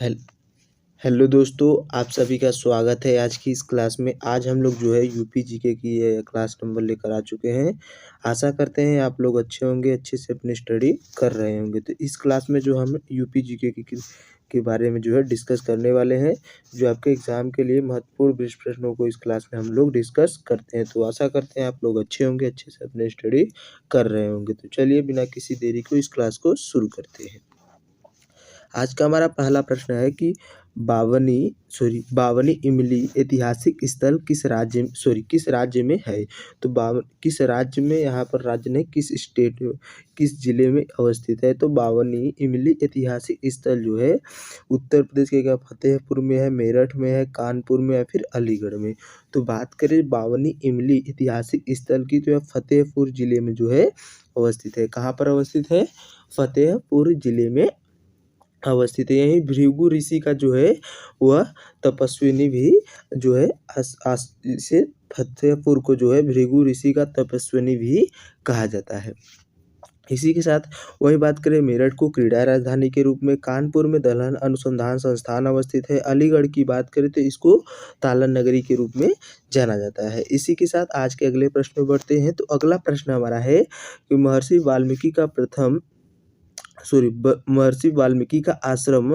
Hello hello दोस्तों, आप सभी का स्वागत है आज की इस क्लास में। आज हम लोग जो है यूपी जीके की क्लास नंबर लेकर आ चुके हैं। आशा करते हैं आप लोग अच्छे होंगे, अच्छे से अपनी स्टडी कर रहे होंगे। तो इस क्लास में जो हम यूपी जीके के बारे में जो है डिस्कस करने वाले हैं, जो आपके एग्जाम के लिए महत्वपूर्ण 20 प्रश्नों को इस क्लास में हम लोग डिस्कस करते हैं। तो आशा करते हैं आप लोग अच्छे होंगे, अच्छे से अपनी स्टडी कर रहे होंगे। तो चलिए बिना किसी देरी को इस क्लास को शुरू करते हैं। आज का हमारा पहला प्रश्न है कि बावनी इमली ऐतिहासिक स्थल किस राज्य में है। तो किस राज्य में, यहाँ पर राज्य नहीं, किस स्टेट में, किस जिले में अवस्थित है। तो बावनी इमली ऐतिहासिक स्थल जो है उत्तर प्रदेश के क्या फतेहपुर में है, मेरठ में है, कानपुर में या फिर अलीगढ़ में। तो बात करें बावनी इमली ऐतिहासिक स्थल की, तो यह फतेहपुर जिले में जो है अवस्थित है। कहाँ पर अवस्थित है? फतेहपुर जिले में अवस्थित है। यहीं भृगु ऋषि का जो है वह तपस्विनी भी जो है इसे फतेहपुर को जो है भृगु ऋषि का तपस्विनी भी कहा जाता है। इसी के साथ वही बात करें मेरठ को क्रीड़ा राजधानी के रूप में, कानपुर में दलहन अनुसंधान संस्थान अवस्थित है, अलीगढ़ की बात करें तो इसको तालन नगरी के रूप में जाना जाता है। इसी के साथ आज के अगले प्रश्न में बढ़ते हैं। तो अगला प्रश्न हमारा है कि महर्षि वाल्मीकि का आश्रम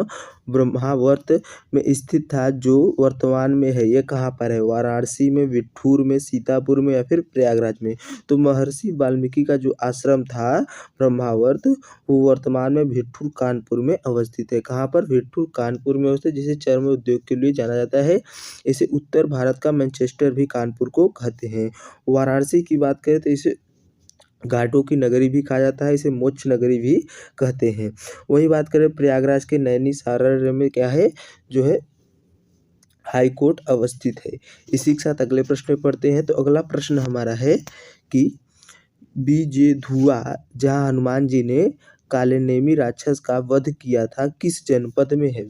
ब्रह्मावर्त में स्थित था, जो वर्तमान में है। यह कहाँ पर है? वाराणसी में, बिठूर में, सीतापुर में या फिर प्रयागराज में। तो महर्षि वाल्मीकि का जो आश्रम था ब्रह्मावर्त, वो वर्तमान में बिठूर कानपुर में अवस्थित है। कहाँ पर? बिठूर कानपुर में अवस्थित, जिसे चर्म उद्योग के लिए जाना जाता है। इसे उत्तर भारत का मैनचेस्टर भी कानपुर को कहते हैं। वाराणसी की बात करें तो इसे घाटों की नगरी भी कहा जाता है, इसे मोक्ष नगरी भी कहते हैं। वही बात करें प्रयागराज के नैनीसारण में क्या है, जो है हाई कोर्ट अवस्थित है। इसी के साथ अगले प्रश्न में पढ़ते हैं। तो अगला प्रश्न हमारा है कि बीजेधुआ, जहाँ हनुमान जी ने कालनेमी राक्षस का वध किया था, किस जनपद में है?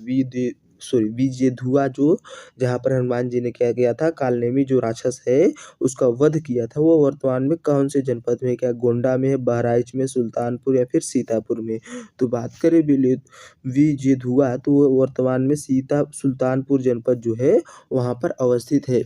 बीजेधुआ, जो जहाँ पर हनुमान जी ने क्या किया था, कालनेमी जो राक्षस है उसका वध किया था, वो वर्तमान में कौन से जनपद में है? क्या गोंडा में है, बहराइच में, सुल्तानपुर या फिर सीतापुर में? तो बात करें बीजेधुआ, तो वो वर्तमान में सुल्तानपुर जनपद जो है वहाँ पर अवस्थित है।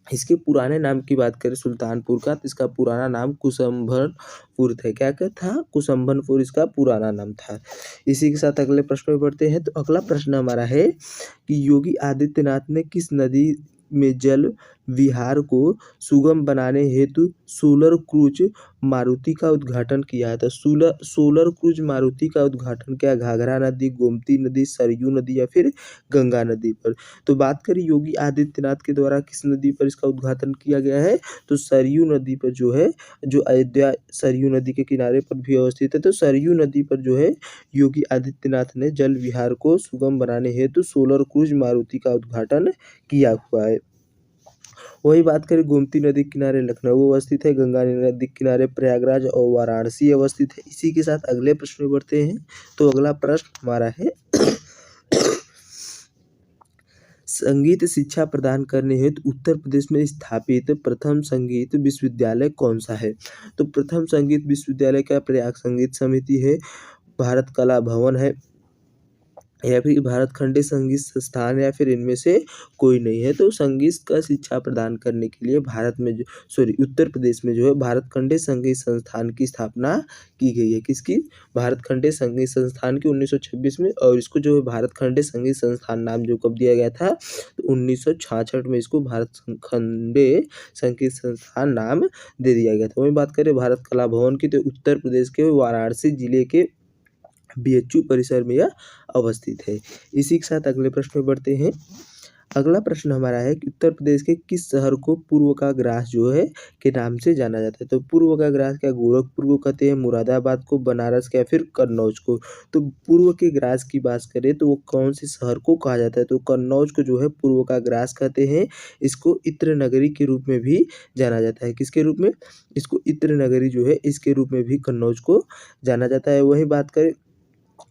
इसके पुराने नाम की बात करें सुल्तानपुर का, तो इसका पुराना नाम कुशंभनपुर था। क्या था? कुशंभनपुर इसका पुराना नाम था। इसी के साथ अगले प्रश्न में बढ़ते हैं। तो अगला प्रश्न हमारा है कि योगी आदित्यनाथ ने किस नदी में जल विहार को सुगम बनाने हेतु सोलर क्रूज मारुति का उद्घाटन किया है? तो सोलर क्रूज मारुति का उद्घाटन क्या घाघरा नदी, गोमती नदी, सरयू नदी या फिर गंगा नदी पर? तो बात करें योगी आदित्यनाथ के द्वारा किस नदी पर इसका उद्घाटन किया गया है, तो सरयू नदी पर जो है, जो अयोध्या सरयू नदी के किनारे पर भी अवस्थित है। तो सरयू नदी पर जो है योगी आदित्यनाथ ने जल विहार को सुगम बनाने हेतु सोलर क्रूज मारुति का उद्घाटन किया हुआ है। वही बात करें गोमती नदी के किनारे लखनऊ अवस्थित है, गंगा नदी के किनारे प्रयागराज और वाराणसी अवस्थित है। इसी के साथ अगले प्रश्न में बढ़ते हैं। तो अगला प्रश्न हमारा है संगीत शिक्षा प्रदान करने हेतु उत्तर प्रदेश में स्थापित प्रथम संगीत विश्वविद्यालय कौन सा है? तो प्रथम संगीत विश्वविद्यालय क्या प्रयाग संगीत समिति है, भारत कला भवन है या फिर भारत खंडे संगीत संस्थान या फिर इनमें से कोई नहीं है? तो संगीत का शिक्षा प्रदान करने के लिए उत्तर प्रदेश में जो है भारत खंडे संगीत संस्थान की स्थापना की गई है। किसकी? भारत खंडे संगीत संस्थान की 1926 में। और इसको जो है भारत खंडे संगीत संस्थान नाम जो कब दिया गया था, तो 1966 में इसको भारत खंडे संगीत संस्थान नाम दे दिया गया था। वही बात करें भारत कला भवन की, तो उत्तर प्रदेश के वाराणसी जिले के बीएचयू परिसर में यह अवस्थित है। इसी के साथ अगले प्रश्न में बढ़ते हैं। अगला प्रश्न हमारा है कि उत्तर प्रदेश के किस शहर को पूर्व का ग्रास जो है के नाम से जाना जाता है? तो पूर्व का ग्रास क्या गोरखपुर को कहते हैं, मुरादाबाद को, बनारस को या फिर कन्नौज को? तो पूर्व के ग्रास की बात करें तो वो कौन से शहर को कहा जाता है? तो कन्नौज को जो है पूर्व का ग्रास कहते हैं। इसको इत्र नगरी के रूप में भी जाना जाता है। किसके रूप में? इसको इत्र नगरी जो है इसके रूप में भी कन्नौज को जाना जाता है। वही बात करें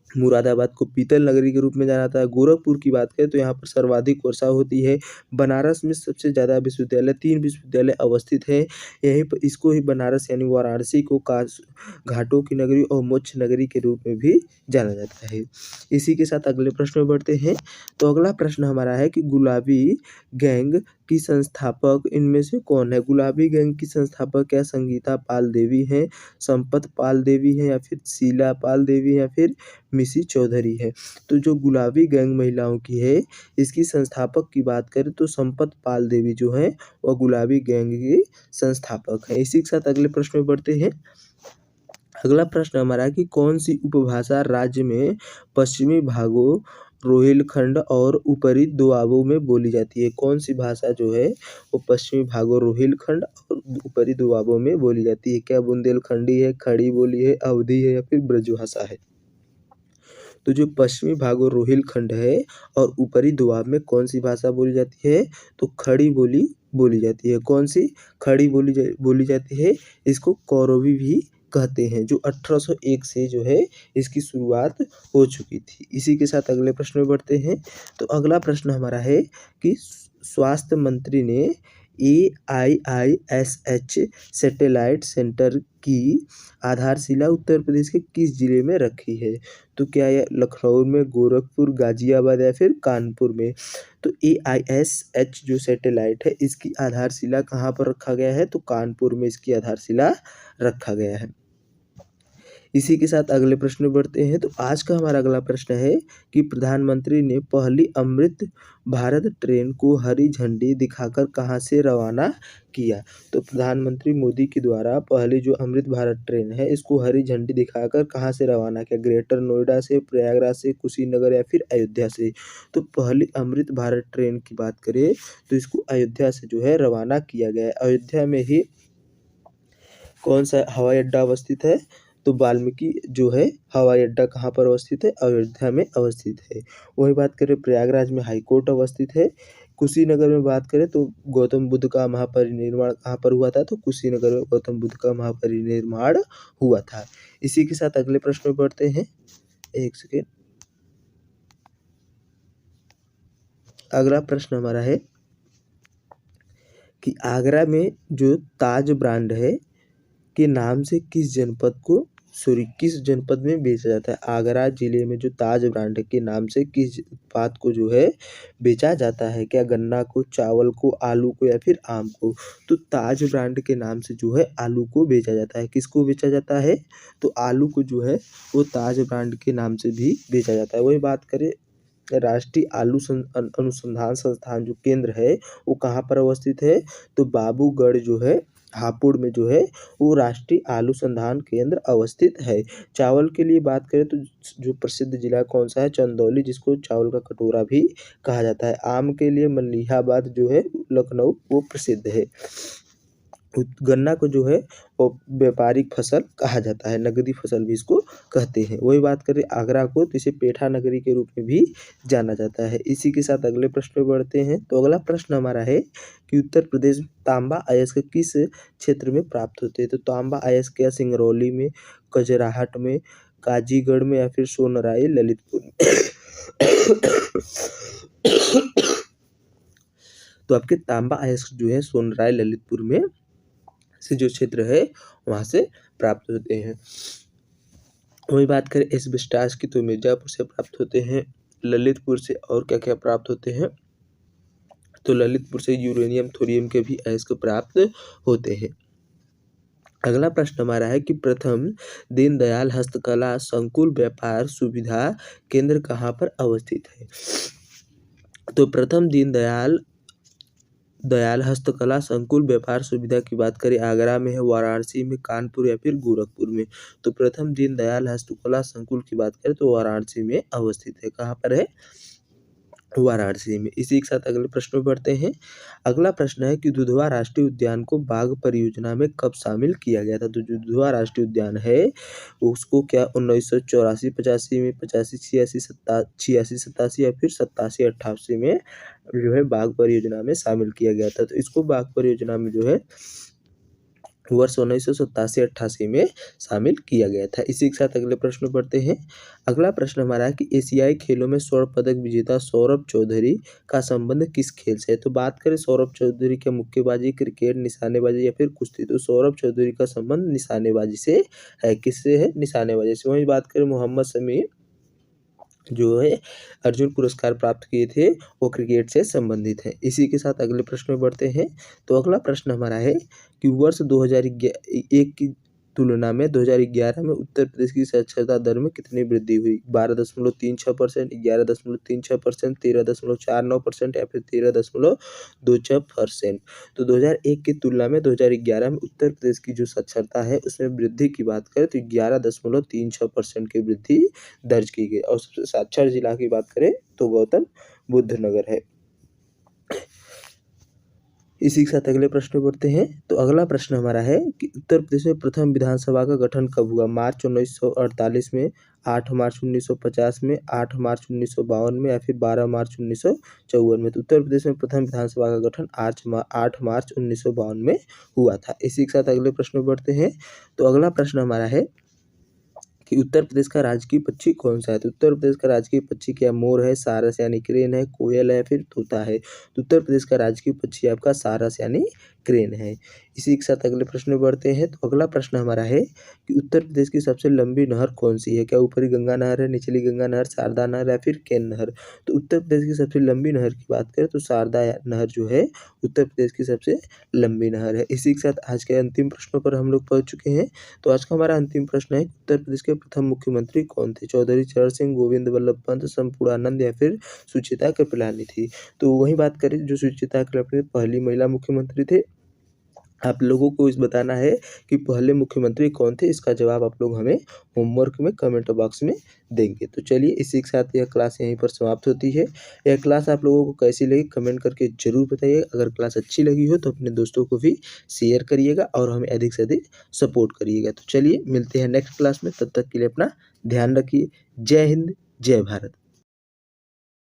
मुरादाबाद को पीतल नगरी के रूप में जाना जाता है। गोरखपुर की बात करें तो यहाँ पर सर्वाधिक वर्षा होती है। बनारस में सबसे ज़्यादा विश्वविद्यालय 3 विश्वविद्यालय अवस्थित है। यहीं पर इसको ही बनारस यानी वाराणसी को काश घाटों की नगरी और मोक्ष नगरी के रूप में भी जाना जाता है। इसी के साथ अगले प्रश्न में बढ़ते हैं। तो अगला प्रश्न हमारा है कि गुलाबी गैंग की संस्थापक इनमें से कौन है? गुलाबी गैंग की संस्थापक क्या संगीता पाल देवी हैं, संपत पाल देवी हैं या फिर शीला पाल देवी या फिर मिसी चौधरी है? तो जो गुलाबी गैंग महिलाओं की है, इसकी संस्थापक की बात करें तो संपत पाल देवी जो हैं वह गुलाबी गैंग की संस्थापक है। इसी के साथ अगले प्रश्न में बढ़ते हैं। अगला प्रश्न हमारा है कि कौन सी उपभाषा राज्य में पश्चिमी भागों रोहिलखंड और ऊपरी दोआबों में बोली जाती है? कौन सी भाषा जो है वो पश्चिमी भागों रोहिलखंड और ऊपरी दोआबों में बोली जाती है? क्या बुंदेलखंडी है, खड़ी बोली है, अवधी है या फिर ब्रजभाषा है? तो जो पश्चिमी भागों रोहिलखंड है और ऊपरी दोआब में कौन सी भाषा बोली जाती है? तो खड़ी बोली बोली जाती है। कौन सी? खड़ी बोली जाती है। इसको कौरवी भी कहते हैं, जो 1801 से जो है इसकी शुरुआत हो चुकी थी। इसी के साथ अगले प्रश्न में बढ़ते हैं। तो अगला प्रश्न हमारा है कि स्वास्थ्य मंत्री ने AIISH सैटेलाइट सेंटर की आधारशिला उत्तर प्रदेश के किस जिले में रखी है? तो क्या यह लखनऊ में, गोरखपुर, गाजियाबाद या फिर कानपुर में? तो AISH जो सैटेलाइट है इसकी आधारशिला कहाँ पर रखा गया है? तो कानपुर में इसकी आधारशिला रखा गया है। इसी के साथ अगले प्रश्न में बढ़ते हैं। तो आज का हमारा अगला प्रश्न है कि प्रधानमंत्री ने पहली अमृत भारत ट्रेन को हरी झंडी दिखाकर कहाँ से रवाना किया? तो प्रधानमंत्री मोदी के द्वारा पहली जो अमृत भारत ट्रेन है इसको हरी झंडी दिखाकर कहाँ से रवाना किया? ग्रेटर नोएडा से, प्रयागराज से, कुशीनगर या फिर अयोध्या से? तो पहली अमृत भारत ट्रेन की बात करें तो इसको अयोध्या से जो है रवाना किया गया है। अयोध्या में ही कौन सा हवाई अड्डा अवस्थित है? तो वाल्मीकि जो है हवाई अड्डा कहाँ पर अवस्थित है? अयोध्या में अवस्थित है। वही बात करें प्रयागराज में हाई कोर्ट अवस्थित है। कुशीनगर में बात करें तो गौतम बुद्ध का महापरिनिर्वाण कहाँ पर हुआ था? तो कुशीनगर में गौतम बुद्ध का महापरिनिर्वाण हुआ था। इसी के साथ अगले प्रश्न में बढ़ते हैं। एक सेकेंड। अगला प्रश्न हमारा है कि आगरा में जो ताज ब्रांड है के नाम से किस जनपद में बेचा जाता है? आगरा जिले में जो ताज ब्रांड के नाम से किस उत्पाद को जो है बेचा जाता है? क्या गन्ना को, चावल को, आलू को या फिर आम को? तो ताज ब्रांड के नाम से जो है आलू को बेचा जाता है। किसको बेचा जाता है? तो आलू को जो है वो ताज ब्रांड के नाम से भी बेचा जाता है। वही बात करें राष्ट्रीय आलू अनुसंधान संस्थान जो केंद्र है वो कहाँ पर अवस्थित है? तो बाबूगढ़ जो है हापुड़ में जो है वो राष्ट्रीय आलू संधान केंद्र अवस्थित है। चावल के लिए बात करें तो जो प्रसिद्ध जिला कौन सा है? चंदौली, जिसको चावल का कटोरा भी कहा जाता है। आम के लिए मलिहाबाद जो है लखनऊ वो प्रसिद्ध है। गन्ना को जो है वो व्यापारिक फसल कहा जाता है, नगदी फसल भी इसको कहते हैं। वही बात करें आगरा को तो इसे पेठा नगरी के रूप में भी जाना जाता है। इसी के साथ अगले प्रश्न पे बढ़ते हैं। तो अगला प्रश्न हमारा है कि उत्तर प्रदेश में तांबा अयस्क किस क्षेत्र में प्राप्त होते हैं? तो तांबा अयस्क क्या सिंगरौली में, खजुराहो में, काजीगढ़ में या फिर सोनराई ललितपुर में? तो आपके तांबा अयस्क जो है सोनराई ललितपुर में से जो क्षेत्र है वहाँ से प्राप्त होते हैं। वही बात करें एस्बेस्टॉस की तो मिर्जापुर से प्राप्त होते हैं। ललितपुर से और क्या क्या प्राप्त होते हैं? तो ललितपुर से यूरेनियम थोरियम के भी अयस्क प्राप्त होते हैं। अगला प्रश्न हमारा है कि प्रथम दीनदयाल हस्तकला संकुल व्यापार सुविधा केंद्र कहाँ पर अवस्थित है? तो प्रथम दयाल हस्तकला संकुल व्यापार सुविधा की बात करें आगरा में है, वाराणसी में, कानपुर या फिर गोरखपुर में? तो प्रथम दीनदयाल हस्तकला संकुल की बात करें तो वाराणसी में अवस्थित है। कहाँ पर है? वाराणसी में। इसी के साथ अगले प्रश्न में बढ़ते हैं। अगला प्रश्न है कि दुधवा राष्ट्रीय उद्यान को बाघ परियोजना में कब शामिल किया गया था? तो जो दुधवा राष्ट्रीय उद्यान है उसको क्या 1984-85 में, 85-86-87 या फिर 87-88 में जो है बाघ परियोजना में शामिल किया गया था। तो इसको बाघ परियोजना में जो है वर्ष 1987-88 में शामिल किया गया था। इसी के साथ अगले प्रश्न पढ़ते हैं। अगला प्रश्न हमारा है कि एशियाई खेलों में स्वर्ण पदक विजेता सौरभ चौधरी का संबंध किस खेल से है? तो बात करें सौरभ चौधरी के मुक्केबाजी, क्रिकेट, निशानेबाजी या फिर कुश्ती, तो सौरभ चौधरी का संबंध निशानेबाजी से है। किससे है? निशानेबाजी से। वहीं बात करें मोहम्मद शमी जो है अर्जुन पुरस्कार प्राप्त किए थे, वो क्रिकेट से संबंधित है। इसी के साथ अगले प्रश्न में बढ़ते हैं। तो अगला प्रश्न हमारा है कि वर्ष 2001 की तुलना में 2011 में उत्तर प्रदेश की साक्षरता दर में कितनी वृद्धि हुई? 12.36%, 11.36%, 13.49% या फिर 13.26%। तो 2001 की तुलना में 2011 में उत्तर प्रदेश की जो साक्षरता है उसमें वृद्धि की बात करें तो 11.36% की वृद्धि दर्ज की गई। और सबसे साक्षर जिला की बात करें तो गौतम बुद्ध नगर है। इसी के साथ अगले प्रश्न बढ़ते हैं। तो अगला प्रश्न हमारा है कि उत्तर प्रदेश में प्रथम विधानसभा का गठन कब हुआ? मार्च 1948 में, 8 मार्च 1950 में, 8 मार्च 1952 में या फिर 12 मार्च 1954 में। तो उत्तर प्रदेश में प्रथम विधानसभा का गठन 8 मार्च 1952 में हुआ था। इसी के साथ अगले प्रश्न बढ़ते हैं। तो अगला प्रश्न हमारा है कि उत्तर प्रदेश का राजकीय पक्षी कौन सा है? तो उत्तर प्रदेश का राजकीय पक्षी क्या मोर है, सारस यानी क्रेन है, कोयल है, फिर तोता है? तो उत्तर प्रदेश का राजकीय पक्षी आपका सारस यानी क्रेन है। इसी के साथ अगले प्रश्न में बढ़ते हैं। तो अगला प्रश्न हमारा है कि उत्तर प्रदेश की सबसे लंबी नहर कौन सी है? क्या ऊपरी गंगा नहर है, निचली गंगा नहर, शारदा नहर या फिर केन नहर? तो उत्तर प्रदेश की सबसे लंबी नहर की बात करें तो शारदा नहर जो है उत्तर प्रदेश की सबसे लंबी नहर है। इसी के साथ आज के अंतिम प्रश्नों पर हम लोग पहुंच चुके हैं। तो आज का हमारा अंतिम प्रश्न है उत्तर प्रदेश के प्रथम मुख्यमंत्री कौन थे? चौधरी चरण सिंह, गोविंद वल्लभ पंत, संपूर्णानंद या फिर सुचेता कृपलानी थी? तो वही बात करें जो सुचेता कृपलानी पहली महिला मुख्यमंत्री थे। आप लोगों को इस बताना है कि पहले मुख्यमंत्री कौन थे, इसका जवाब आप लोग हमें होमवर्क में कमेंट बॉक्स में देंगे। तो चलिए इसी के साथ यह क्लास यहीं पर समाप्त होती है। यह क्लास आप लोगों को कैसी लगी कमेंट करके ज़रूर बताइए। अगर क्लास अच्छी लगी हो तो अपने दोस्तों को भी शेयर करिएगा और हमें अधिक से अधिक सपोर्ट करिएगा। तो चलिए मिलते हैं नेक्स्ट क्लास में, तब तक के लिए अपना ध्यान रखिए। जय हिंद, जय भारत।